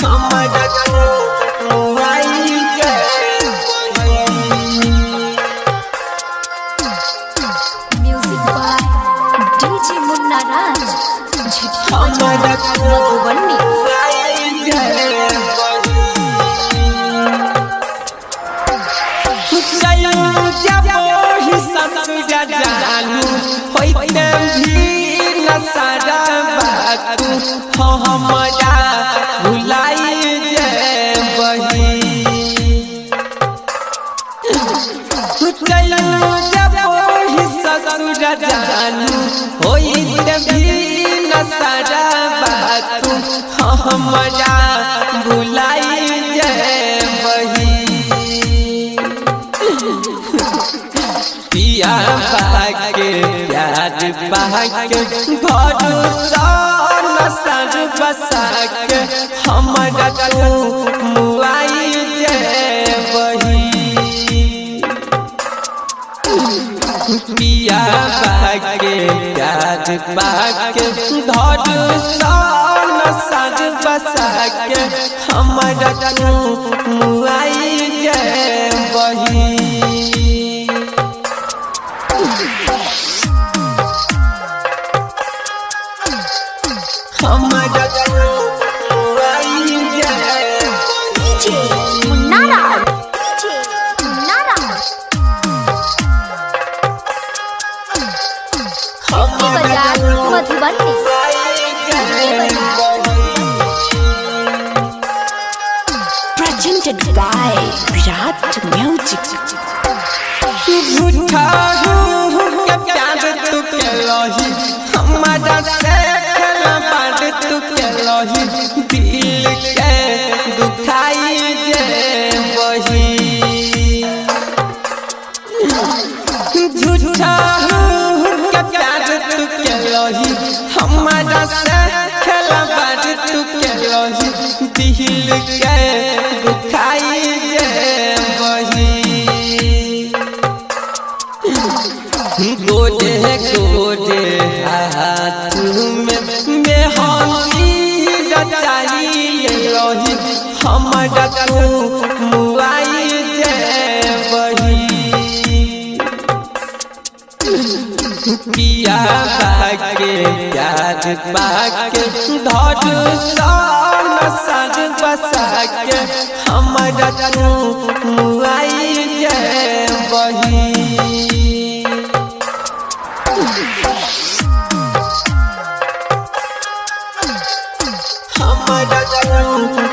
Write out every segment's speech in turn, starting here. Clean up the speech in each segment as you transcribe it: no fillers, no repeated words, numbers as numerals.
हमारा मुआई के म्यूजिक बाय डीजे मुन्ना राज हमारा मधुबनी जानू होइते भी न सारा बात हमारा भुलाई जे बही चलू जब ही ससुर जानू होइते भी न सारा बात हमारा भुलाई जे बही पिया बाके प्यार बाके घर सन सज बसाके हमारा तू मुआई जे बही पिया बाके प्यार बाके घर सन सज बसाके हमारा तू मुआई जे बही हमारा मुआई डीजे मुन्ना राज मुन्ना राज बाजार Madhubani presented by Virat Music झूठा के प्यार तू के लही हमारा से खेला बात तू के लही दिल के दुखाई जे बही झूठा के प्यार तू के लही हमारा से खेला बात तू के लही दिल के दुखाई जे बही गोटे गोटे हाथ में मेहंदी रचाई रही हमारा तू मुआई जे बही पिया बाके प्यार बाके धर सन सज बसाके हमारा तू मुआई जे बही हमारा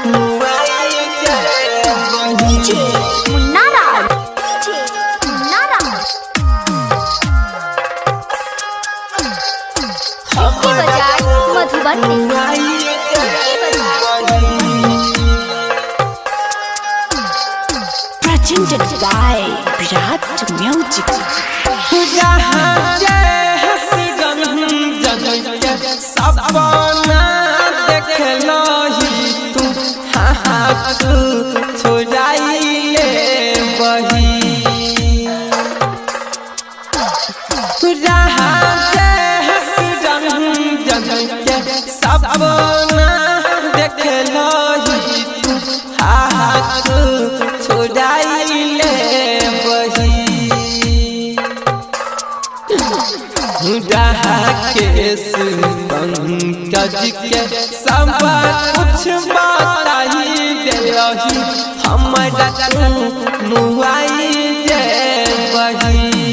मुआई जे बही मुन्ना राज मुन्ना राज बाजार Madhubani presented by Virat Music सपना देख लही तू हाथ छोड़ाई ले बही सपना देख लही तू हाथ छोड़ाई ले बही केस पंकज के सब कुछ बताई देलही हमारा तू मुआई जे बही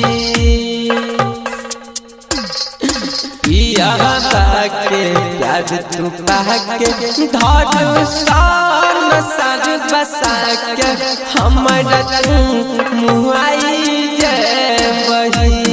पिया बाके प्यार तू पाके धर सन सज बसाके हमारा तू मुआई जे बही।